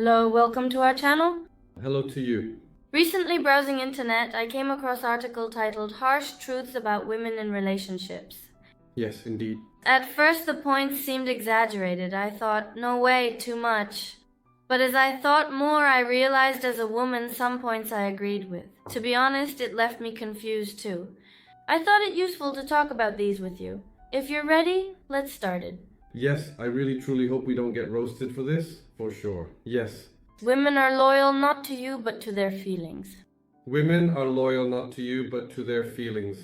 Hello, welcome to our channel. Hello to you. Recently browsing internet, I came across an article titled Harsh Truths About Women in Relationships. Yes, indeed. At first the points seemed exaggerated. I thought, no way, too much. But as I thought more, I realized as a woman some points I agreed with. To be honest, it left me confused too. I thought it useful to talk about these with you. If you're ready, let's start it. Yes, I really truly hope we don't get roasted for this. For sure. Yes. Women are loyal not to you, but to their feelings. Women are loyal not to you, but to their feelings.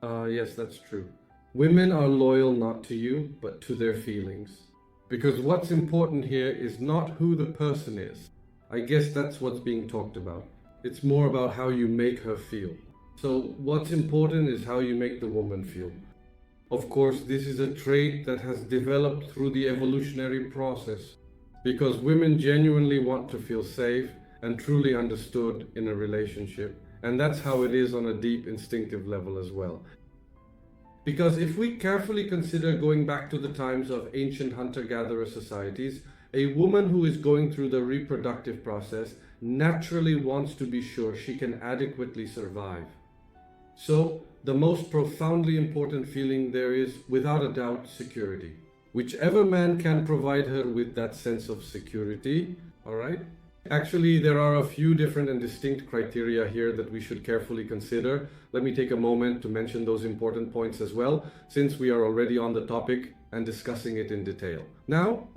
Yes, that's true. Women are loyal not to you, but to their feelings. Because what's important here is not who the person is. I guess that's what's being talked about. It's more about how you make her feel. So what's important is how you make the woman feel. Of course, this is a trait that has developed through the evolutionary process. Because women genuinely want to feel safe and truly understood in a relationship. And that's how it is on a deep instinctive level as well. Because if we carefully consider going back to the times of ancient hunter-gatherer societies, a woman who is going through the reproductive process naturally wants to be sure she can adequately survive. So, the most profoundly important feeling there is, without a doubt, security. Whichever man can provide her with that sense of security, alright? Actually, there are a few different and distinct criteria here that we should carefully consider. Let me take a moment to mention those important points as well, since we are already on the topic and discussing it in detail. Now,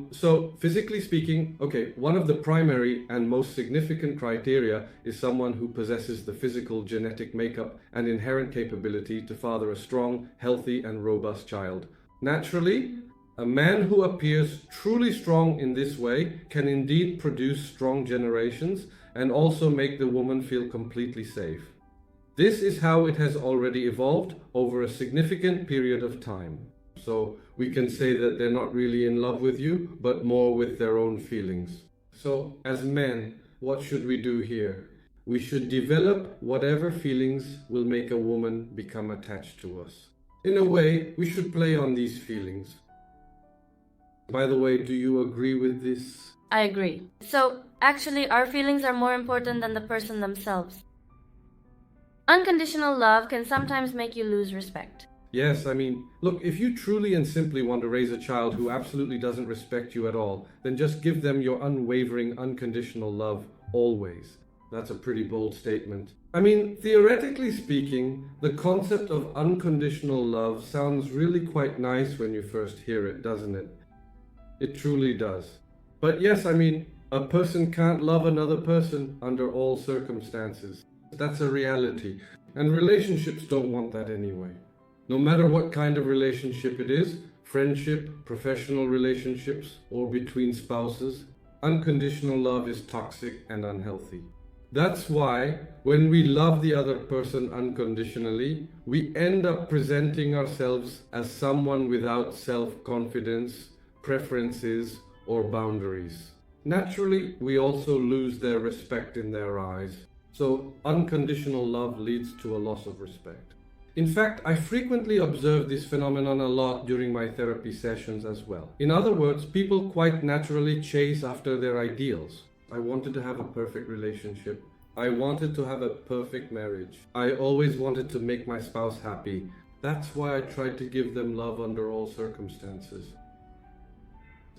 so physically speaking, okay, one of the primary and most significant criteria is someone who possesses the physical genetic makeup and inherent capability to father a strong, healthy, and robust child. Naturally, a man who appears truly strong in this way can indeed produce strong generations and also make the woman feel completely safe. This is how it has already evolved over a significant period of time. So we can say that they're not really in love with you, but more with their own feelings. So as men, what should we do here? We should develop whatever feelings will make a woman become attached to us. In a way, we should play on these feelings. By the way, do you agree with this? I agree. So, actually, our feelings are more important than the person themselves. Unconditional love can sometimes make you lose respect. Yes, I mean, look, if you truly and simply want to raise a child who absolutely doesn't respect you at all, then just give them your unwavering, unconditional love, always. That's a pretty bold statement. I mean, theoretically speaking, the concept of unconditional love sounds really quite nice when you first hear it, doesn't it? It truly does. But yes, I mean, a person can't love another person under all circumstances. That's a reality. And relationships don't want that anyway. No matter what kind of relationship it is, friendship, professional relationships, or between spouses, unconditional love is toxic and unhealthy. That's why, when we love the other person unconditionally, we end up presenting ourselves as someone without self-confidence, preferences, or boundaries. Naturally, we also lose their respect in their eyes. So, unconditional love leads to a loss of respect. In fact, I frequently observe this phenomenon a lot during my therapy sessions as well. In other words, people quite naturally chase after their ideals. I wanted to have a perfect relationship. I wanted to have a perfect marriage. I always wanted to make my spouse happy. That's why I tried to give them love under all circumstances.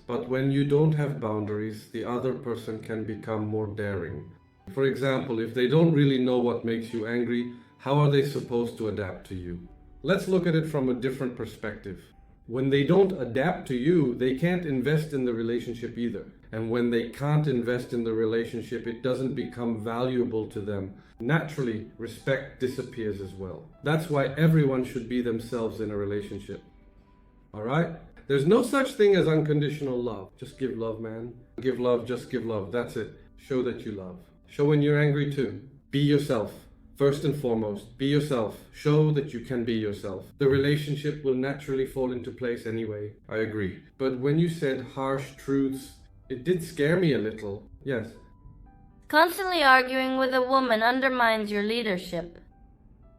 But when you don't have boundaries, the other person can become more daring. For example, if they don't really know what makes you angry, how are they supposed to adapt to you? Let's look at it from a different perspective. When they don't adapt to you, they can't invest in the relationship either. And when they can't invest in the relationship, it doesn't become valuable to them. Naturally, respect disappears as well. That's why everyone should be themselves in a relationship. Alright? There's no such thing as unconditional love. Just give love, man. Give love, just give love. That's it. Show that you love. Show when you're angry too. Be yourself. First and foremost, be yourself. Show that you can be yourself. The relationship will naturally fall into place anyway. I agree. But when you said harsh truths, it did scare me a little. Yes. Constantly arguing with a woman undermines your leadership.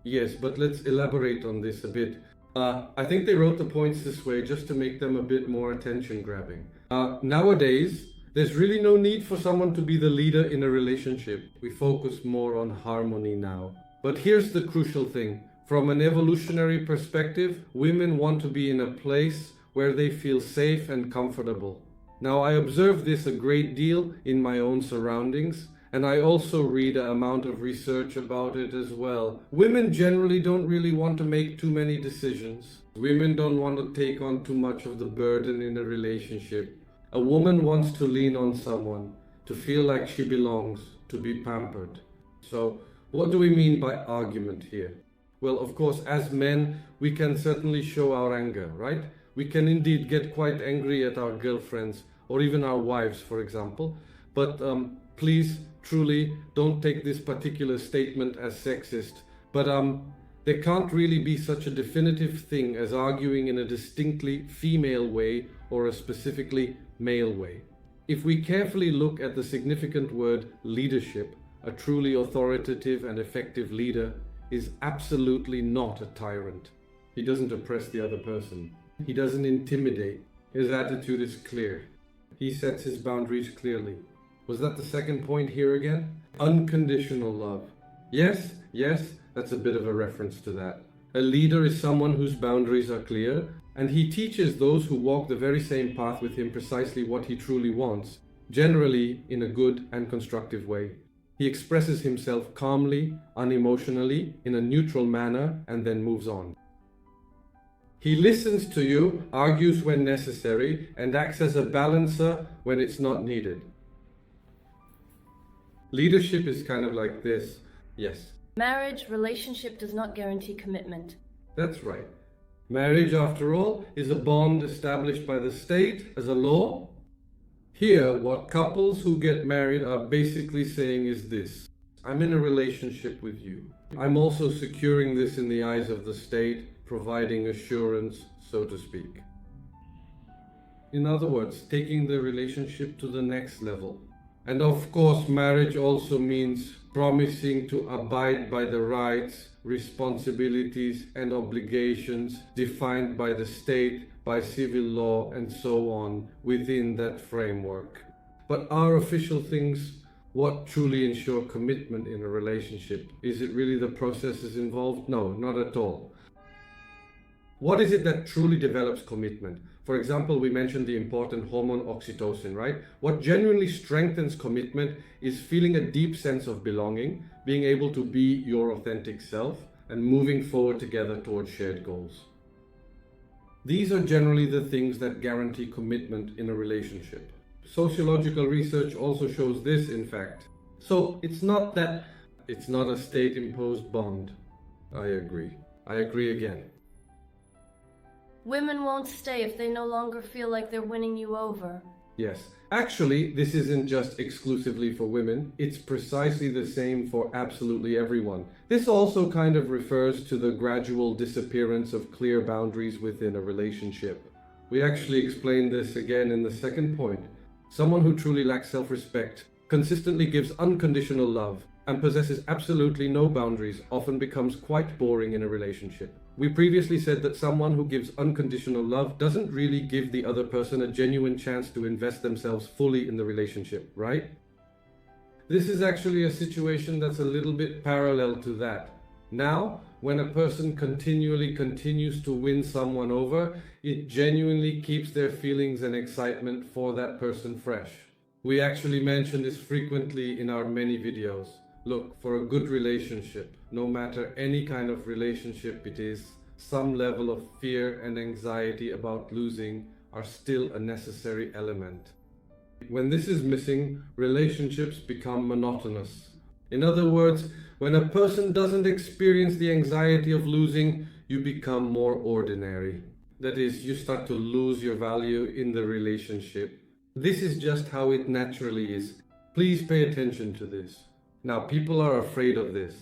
Yes, but let's elaborate on this a bit. I think they wrote the points this way just to make them a bit more attention-grabbing. Nowadays, There's really no need for someone to be the leader in a relationship. We focus more on harmony now. But here's the crucial thing. From an evolutionary perspective, women want to be in a place where they feel safe and comfortable. Now, I observe this a great deal in my own surroundings, and I also read an amount of research about it as well. Women generally don't really want to make too many decisions. Women don't want to take on too much of the burden in a relationship. A woman wants to lean on someone, to feel like she belongs, to be pampered. So, what do we mean by argument here? Well, of course, as men, we can certainly show our anger, right? We can indeed get quite angry at our girlfriends, or even our wives, for example. But please, truly, don't take this particular statement as sexist. But there can't really be such a definitive thing as arguing in a distinctly female way or a specifically male way. If we carefully look at the significant word leadership, a truly authoritative and effective leader is absolutely not a tyrant. He doesn't oppress the other person. He doesn't intimidate. His attitude is clear. He sets his boundaries clearly. Was that the second point here again? Unconditional love. Yes, that's a bit of a reference to that. A leader is someone whose boundaries are clear, and he teaches those who walk the very same path with him precisely what he truly wants, generally in a good and constructive way. He expresses himself calmly, unemotionally, in a neutral manner, and then moves on. He listens to you, argues when necessary, and acts as a balancer when it's not needed. Leadership is kind of like this. Yes. Marriage, relationship does not guarantee commitment. That's right. Marriage, after all, is a bond established by the state as a law. Here, what couples who get married are basically saying is this: I'm in a relationship with you. I'm also securing this in the eyes of the state, providing assurance, so to speak. In other words, taking the relationship to the next level. And of course, marriage also means promising to abide by the rights, responsibilities, and obligations defined by the state, by civil law, and so on within that framework. But are official things what truly ensure commitment in a relationship? Is it really the processes involved? No, not at all. What is it that truly develops commitment? For example, we mentioned the important hormone oxytocin, right? What genuinely strengthens commitment is feeling a deep sense of belonging, being able to be your authentic self, and moving forward together towards shared goals. These are generally the things that guarantee commitment in a relationship. Sociological research also shows this, in fact. So it's not a state-imposed bond. I agree again. Women won't stay if they no longer feel like they're winning you over. Yes. Actually, this isn't just exclusively for women. It's precisely the same for absolutely everyone. This also kind of refers to the gradual disappearance of clear boundaries within a relationship. We actually explained this again in the second point. Someone who truly lacks self-respect, consistently gives unconditional love, and possesses absolutely no boundaries often becomes quite boring in a relationship. We previously said that someone who gives unconditional love doesn't really give the other person a genuine chance to invest themselves fully in the relationship, right? This is actually a situation that's a little bit parallel to that. Now, when a person continues to win someone over, it genuinely keeps their feelings and excitement for that person fresh. We actually mention this frequently in our many videos. Look, for a good relationship, no matter any kind of relationship it is, some level of fear and anxiety about losing are still a necessary element. When this is missing, relationships become monotonous. In other words, when a person doesn't experience the anxiety of losing, you become more ordinary. That is, you start to lose your value in the relationship. This is just how it naturally is. Please pay attention to this. Now, people are afraid of this.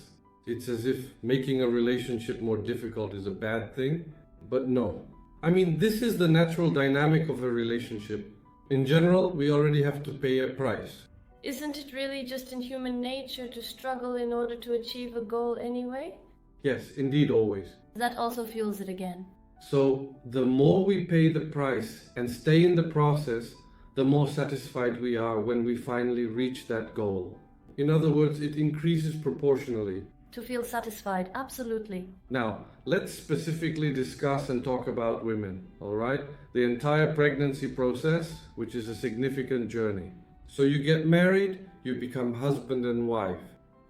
It's as if making a relationship more difficult is a bad thing, but no. I mean, this is the natural dynamic of a relationship. In general, we already have to pay a price. Isn't it really just in human nature to struggle in order to achieve a goal anyway? Yes, indeed, always. That also fuels it again. So, the more we pay the price and stay in the process, the more satisfied we are when we finally reach that goal. In other words, it increases proportionally. To feel satisfied, absolutely. Now, let's specifically discuss and talk about women, alright? The entire pregnancy process, which is a significant journey. So you get married, you become husband and wife.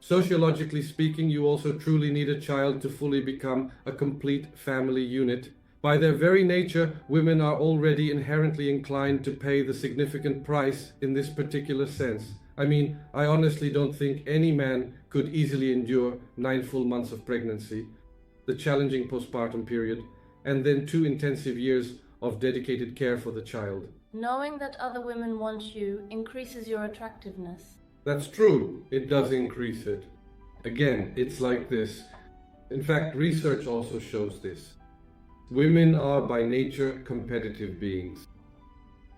Sociologically speaking, you also truly need a child to fully become a complete family unit. By their very nature, women are already inherently inclined to pay the significant price in this particular sense. I mean, I honestly don't think any man could easily endure 9 full months of pregnancy, the challenging postpartum period, and then 2 intensive years of dedicated care for the child. Knowing that other women want you increases your attractiveness. That's true, it does increase it. Again, it's like this. In fact, research also shows this. Women are by nature competitive beings.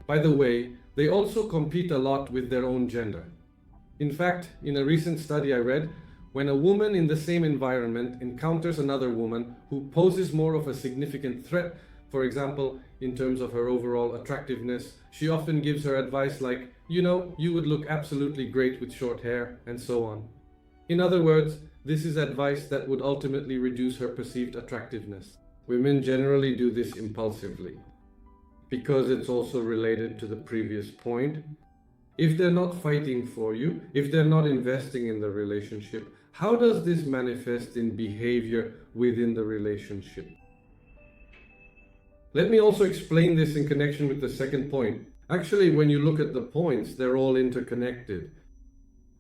By the way, they also compete a lot with their own gender. In fact, in a recent study I read, when a woman in the same environment encounters another woman who poses more of a significant threat, for example, in terms of her overall attractiveness, she often gives her advice like, you know, you would look absolutely great with short hair, and so on. In other words, this is advice that would ultimately reduce her perceived attractiveness. Women generally do this impulsively, because it's also related to the previous point. If they're not fighting for you, if they're not investing in the relationship, how does this manifest in behavior within the relationship? Let me also explain this in connection with the second point. Actually, when you look at the points, they're all interconnected.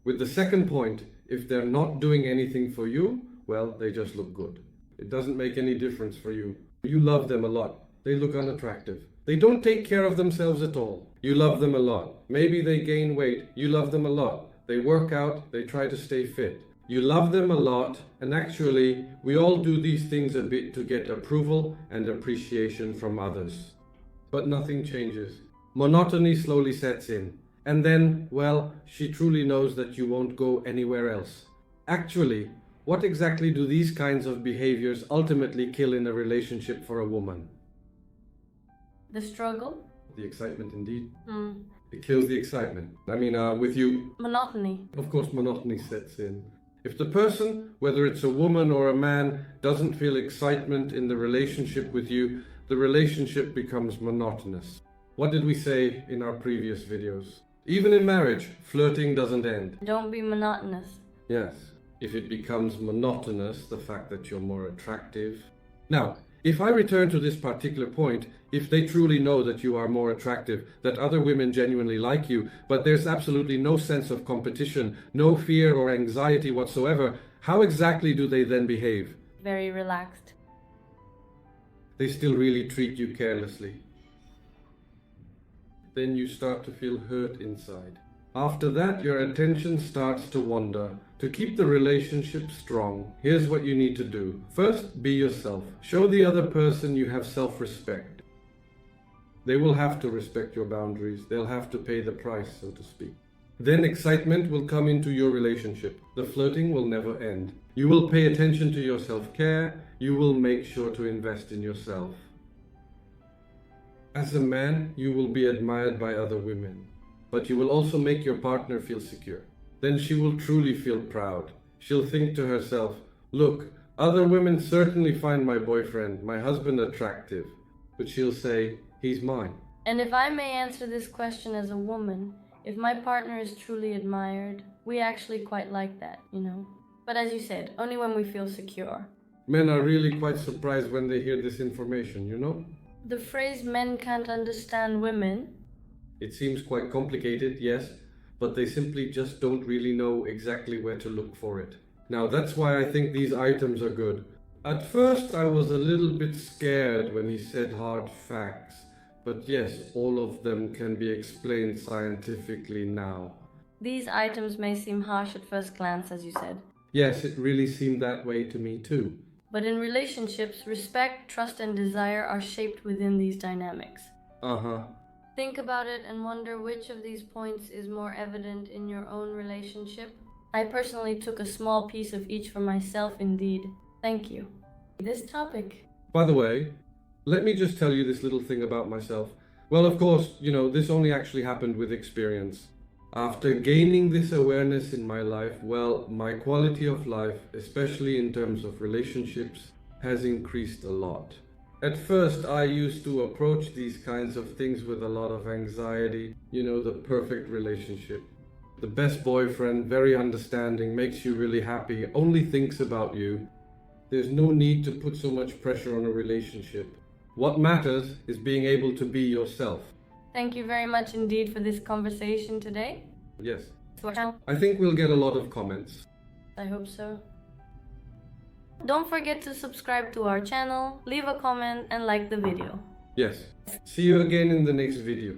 With the second point, if they're not doing anything for you, well, they just look good. It doesn't make any difference for you. You love them a lot. They look unattractive. They don't take care of themselves at all. You love them a lot. Maybe they gain weight. You love them a lot. They work out. They try to stay fit. You love them a lot, and actually, we all do these things a bit to get approval and appreciation from others. But nothing changes. Monotony slowly sets in. And then, well, she truly knows that you won't go anywhere else. Actually, what exactly do these kinds of behaviors ultimately kill in a relationship for a woman? The struggle? The excitement, indeed. It kills the excitement. I mean, with you... Monotony. Of course, monotony sets in. If the person, whether it's a woman or a man, doesn't feel excitement in the relationship with you, the relationship becomes monotonous. What did we say in our previous videos? Even in marriage, flirting doesn't end. Don't be monotonous. Yes. If it becomes monotonous, the fact that you're more attractive. Now, if I return to this particular point, if they truly know that you are more attractive, that other women genuinely like you, but there's absolutely no sense of competition, no fear or anxiety whatsoever, how exactly do they then behave? Very relaxed. They still really treat you carelessly. Then you start to feel hurt inside. After that, your attention starts to wander. To keep the relationship strong, here's what you need to do. First, be yourself. Show the other person you have self-respect. They will have to respect your boundaries. They'll have to pay the price, so to speak. Then excitement will come into your relationship. The flirting will never end. You will pay attention to your self-care. You will make sure to invest in yourself. As a man, you will be admired by other women. But you will also make your partner feel secure. Then she will truly feel proud. She'll think to herself, look, other women certainly find my boyfriend, my husband, attractive. But she'll say, he's mine. And if I may answer this question as a woman, if my partner is truly admired, we actually quite like that, you know. But as you said, only when we feel secure. Men are really quite surprised when they hear this information, you know? The phrase men can't understand women. It seems quite complicated, yes, but they simply just don't really know exactly where to look for it. Now that's why I think these items are good. At first I was a little bit scared when he said hard facts, but yes, all of them can be explained scientifically now. These items may seem harsh at first glance, as you said. Yes, it really seemed that way to me too. But in relationships, respect, trust, and desire are shaped within these dynamics. Think about it and wonder which of these points is more evident in your own relationship. I personally took a small piece of each for myself indeed. Thank you. This topic. By the way, let me just tell you this little thing about myself. Well, of course, this only actually happened with experience. After gaining this awareness in my life, well, my quality of life, especially in terms of relationships, has increased a lot. At first, I used to approach these kinds of things with a lot of anxiety. The perfect relationship. The best boyfriend, very understanding, makes you really happy, only thinks about you. There's no need to put so much pressure on a relationship. What matters is being able to be yourself. Thank you very much indeed for this conversation today. Yes. To our channel. I think we'll get a lot of comments. I hope so. Don't forget to subscribe to our channel, leave a comment and like the video. Yes. See you again in the next video.